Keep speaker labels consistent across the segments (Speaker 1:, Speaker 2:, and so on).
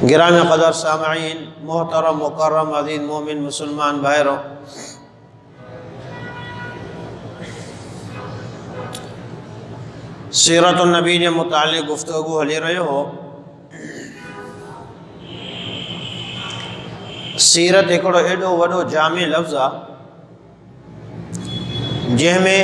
Speaker 1: گرامی قدر سامعین، محترم مکرم عزیز مومن مسلمان بھائیرو، سیرت النبی نے متعلق گفتگو ہلی رہے ہو۔ سیرت ایکڑو ایڈو وڈو جامع لفظ آ جن میں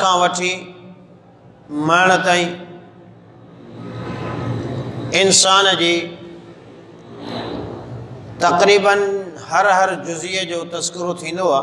Speaker 1: کھان وٹھی مرڻ تائیں انسان جی تقریباً ہر جزئیے جو تذکرو تھیندو آ،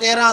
Speaker 1: 13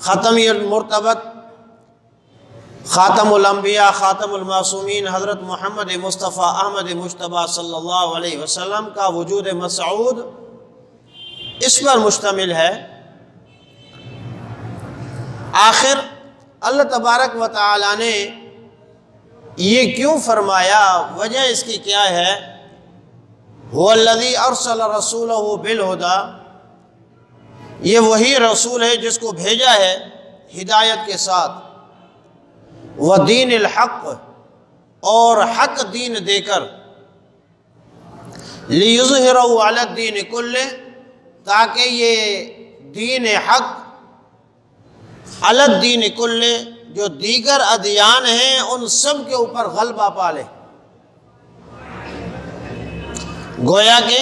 Speaker 1: ختمی المرتبت خاتم الانبیاء خاتم المعصومین حضرت محمد مصطفیٰ احمد مجتبیٰ صلی اللہ علیہ وسلم کا وجود مسعود اس پر مشتمل ہے۔ آخر اللہ تبارک و تعالی نے یہ کیوں فرمایا، وجہ اس کی کیا ہے؟ هو الذی ارسل رسولہ بالہدی، یہ وہی رسول ہے جس کو بھیجا ہے ہدایت کے ساتھ، ودین الحق، اور حق دین دے کر، لیظہرہ علی الدین کلہ، تاکہ یہ دین حق علی الدین کلہ، جو دیگر ادیان ہیں ان سب کے اوپر غلبہ پالے۔ گویا کہ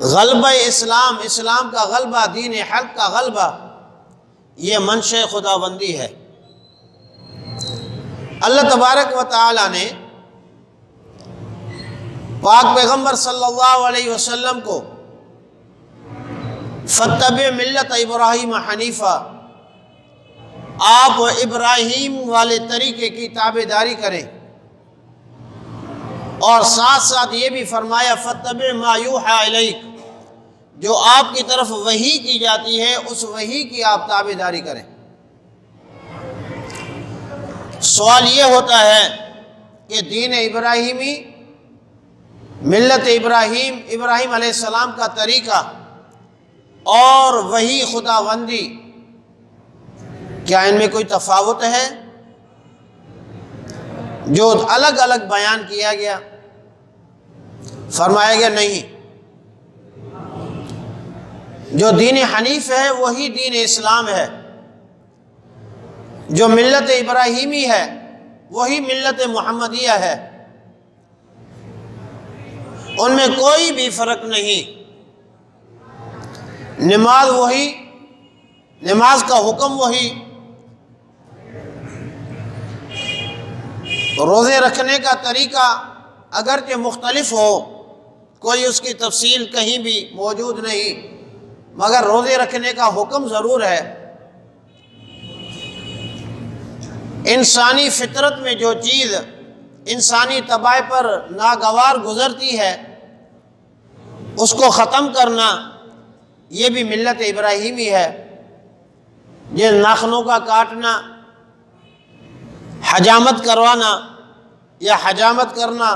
Speaker 1: غلبہ اسلام، اسلام کا غلبہ، دین حق کا غلبہ، یہ منشأ خداوندی ہے۔ اللہ تبارک و تعالی نے پاک پیغمبر صلی اللہ علیہ وسلم کو فاتبع ملت ابراہیم حنیفہ، آپ ابراہیم والے طریقے کی تابعداری کریں، اور ساتھ ساتھ یہ بھی فرمایا فاتبع ما یوحی الیک، جو آپ کی طرف وحی کی جاتی ہے اس وحی کی آپ تابعداری کریں۔ سوال یہ ہوتا ہے کہ دین ابراہیمی، ملت ابراہیم، ابراہیم علیہ السلام کا طریقہ اور وحی خداوندی، کیا ان میں کوئی تفاوت ہے جو الگ الگ بیان کیا گیا؟ فرمایا گیا نہیں، جو دین حنیف ہے وہی دین اسلام ہے، جو ملت ابراہیمی ہے وہی ملت محمدیہ ہے، ان میں کوئی بھی فرق نہیں۔ نماز وہی، نماز کا حکم وہی، روزے رکھنے کا طریقہ اگرچہ مختلف ہو، کوئی اس کی تفصیل کہیں بھی موجود نہیں، مگر روزے رکھنے کا حکم ضرور ہے۔ انسانی فطرت میں جو چیز انسانی طبع پر ناگوار گزرتی ہے اس کو ختم کرنا، یہ بھی ملت ابراہیمی ہے۔ یہ ناخنوں کا کاٹنا، حجامت کروانا یا حجامت کرنا،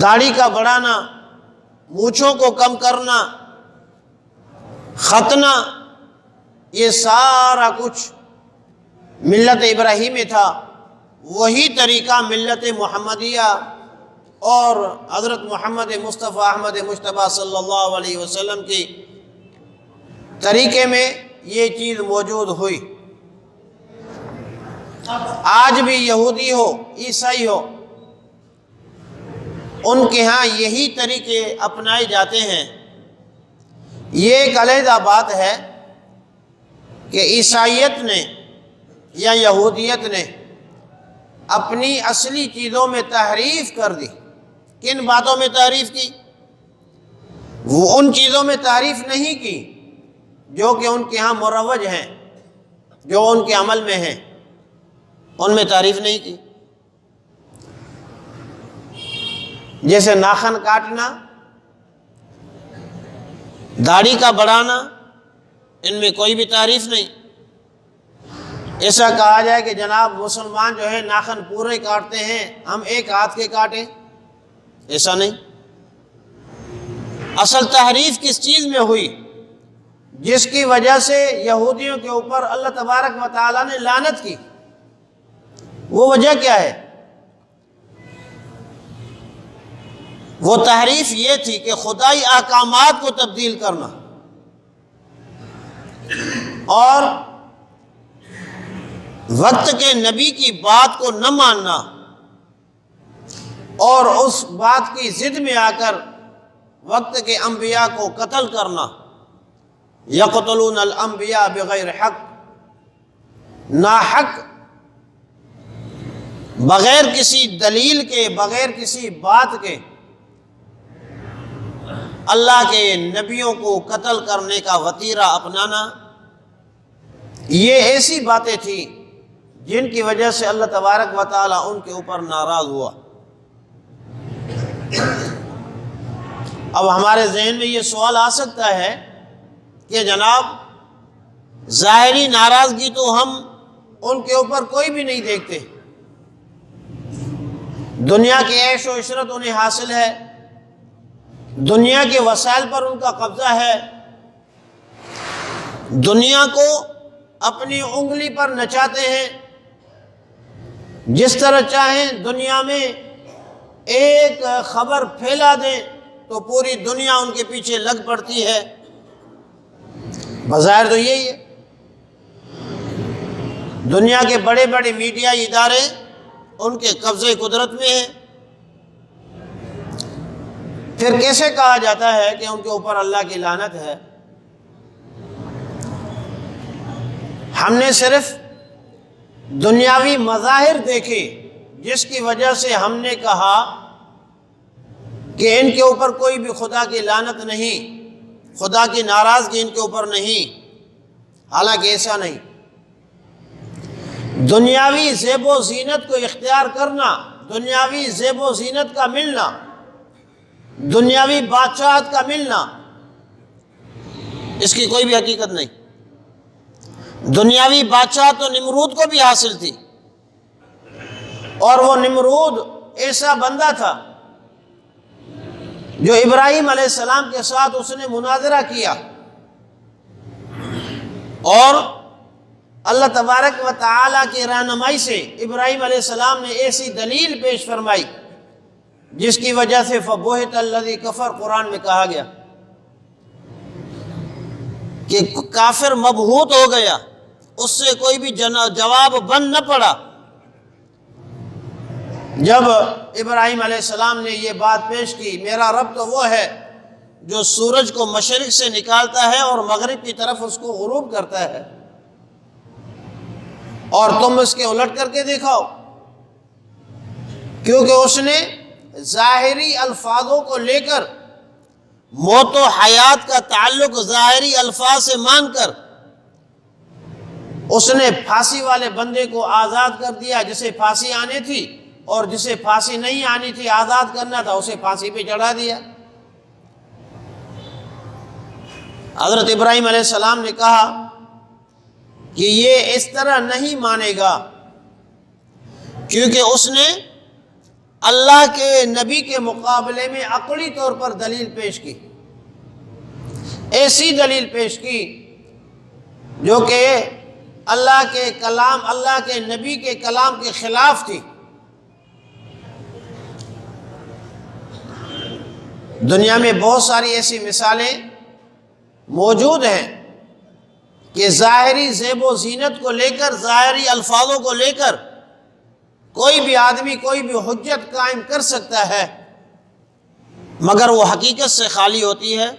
Speaker 1: داڑھی کا بڑھانا، مونچھوں کو کم کرنا، ختنہ، یہ سارا کچھ ملت ابراہیمی تھا۔ وہی طریقہ ملت محمدیہ اور حضرت محمد مصطفیٰ احمد مجتبیٰ صلی اللہ علیہ وسلم کی طریقے میں یہ چیز موجود ہوئی۔ آج بھی یہودی ہو، عیسائی ہو، ان کے ہاں یہی طریقے اپنائے جاتے ہیں۔ یہ ایک علیحدہ بات ہے کہ عیسائیت نے یا یہودیت نے اپنی اصلی چیزوں میں تحریف کر دی۔ کن باتوں میں تحریف کی؟ وہ ان چیزوں میں تحریف نہیں کی جو کہ ان کے ہاں مروج ہیں، جو ان کے عمل میں ہیں، ان میں تعریف نہیں کی۔ جیسے ناخن کاٹنا، داڑھی کا بڑھانا، ان میں کوئی بھی تعریف نہیں۔ ایسا کہا جائے کہ جناب مسلمان جو ہے ناخن پورے کاٹتے ہیں، ہم ایک ہاتھ کے کاٹیں، ایسا نہیں۔ اصل تحریف کس چیز میں ہوئی جس کی وجہ سے یہودیوں کے اوپر اللہ تبارک و تعالیٰ نے لعنت کی؟ وہ وجہ کیا ہے؟ وہ تحریف یہ تھی کہ خدائی احکامات کو تبدیل کرنا اور وقت کے نبی کی بات کو نہ ماننا اور اس بات کی ضد میں آ کر وقت کے انبیاء کو قتل کرنا۔ یقتلون الانبیاء بغیر حق، ناحق، بغیر کسی دلیل کے، بغیر کسی بات کے اللہ کے نبیوں کو قتل کرنے کا وتیرہ اپنانا، یہ ایسی باتیں تھیں جن کی وجہ سے اللہ تبارک و تعالیٰ ان کے اوپر ناراض ہوا۔ اب ہمارے ذہن میں یہ سوال آ سکتا ہے کہ جناب ظاہری ناراضگی تو ہم ان کے اوپر کوئی بھی نہیں دیکھتے، دنیا کی عیش و عشرت انہیں حاصل ہے، دنیا کے وسائل پر ان کا قبضہ ہے، دنیا کو اپنی انگلی پر نچاتے ہیں، جس طرح چاہیں دنیا میں ایک خبر پھیلا دیں تو پوری دنیا ان کے پیچھے لگ پڑتی ہے۔ بظاہر تو یہی ہے، دنیا کے بڑے بڑے میڈیا ادارے ان کے قبضے قدرت میں ہیں، پھر کیسے کہا جاتا ہے کہ ان کے اوپر اللہ کی لعنت ہے؟ ہم نے صرف دنیاوی مظاہر دیکھے جس کی وجہ سے ہم نے کہا کہ ان کے اوپر کوئی بھی خدا کی لعنت نہیں، خدا کی ناراضگی ان کے اوپر نہیں، حالانکہ ایسا نہیں۔ دنیاوی زیب و زینت کو اختیار کرنا، دنیاوی زیب و زینت کا ملنا، دنیاوی بادشاہت کا ملنا، اس کی کوئی بھی حقیقت نہیں۔ دنیاوی بادشاہت تو نمرود کو بھی حاصل تھی، اور وہ نمرود ایسا بندہ تھا جو ابراہیم علیہ السلام کے ساتھ اس نے مناظرہ کیا، اور اللہ تبارک و تعالیٰ کی رہنمائی سے ابراہیم علیہ السلام نے ایسی دلیل پیش فرمائی جس کی وجہ سے فَبُہِتَ الَّذِي كَفَرَ قرآن میں کہا گیا کہ کافر مبہوت ہو گیا، اس سے کوئی بھی جواب بند نہ پڑا۔ جب ابراہیم علیہ السلام نے یہ بات پیش کی، میرا رب تو وہ ہے جو سورج کو مشرق سے نکالتا ہے اور مغرب کی طرف اس کو غروب کرتا ہے، اور تم اس کے الٹ کر کے دکھاؤ، کیونکہ اس نے ظاہری الفاظوں کو لے کر موت و حیات کا تعلق ظاہری الفاظ سے مان کر اس نے پھانسی والے بندے کو آزاد کر دیا، جسے پھانسی آنی تھی، اور جسے پھانسی نہیں آنی تھی آزاد کرنا تھا اسے پھانسی پہ چڑھا دیا۔ حضرت ابراہیم علیہ السلام نے کہا کہ یہ اس طرح نہیں مانے گا، کیونکہ اس نے اللہ کے نبی کے مقابلے میں عقلی طور پر دلیل پیش کی، ایسی دلیل پیش کی جو کہ اللہ کے کلام، اللہ کے نبی کے کلام کے خلاف تھی۔ دنیا میں بہت ساری ایسی مثالیں موجود ہیں کہ ظاہری زیب و زینت کو لے کر، ظاہری الفاظوں کو لے کر کوئی بھی آدمی کوئی بھی حجت قائم کر سکتا ہے، مگر وہ حقیقت سے خالی ہوتی ہے۔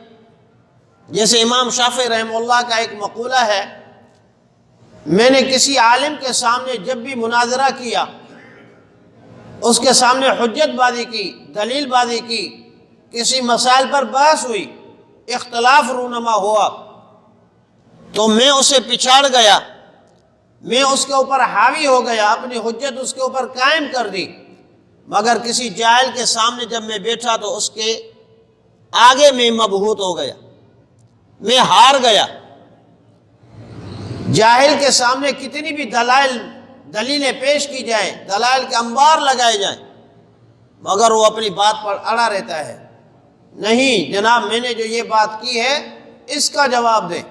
Speaker 1: جیسے امام شافعی رحمہ اللہ کا ایک مقولہ ہے، میں نے کسی عالم کے سامنے جب بھی مناظرہ کیا، اس کے سامنے حجت بازی کی، دلیل بازی کی، کسی مسائل پر بحث ہوئی، اختلاف رونما ہوا، تو میں اسے پچھاڑ گیا، میں اس کے اوپر حاوی ہو گیا، اپنی حجت اس کے اوپر قائم کر دی، مگر کسی جاہل کے سامنے جب میں بیٹھا تو اس کے آگے میں مبہوت ہو گیا، میں ہار گیا۔ جاہل کے سامنے کتنی بھی دلیلیں پیش کی جائیں، دلائل کے انبار لگائے جائیں، مگر وہ اپنی بات پر اڑا رہتا ہے، نہیں جناب میں نے جو یہ بات کی ہے اس کا جواب دیں۔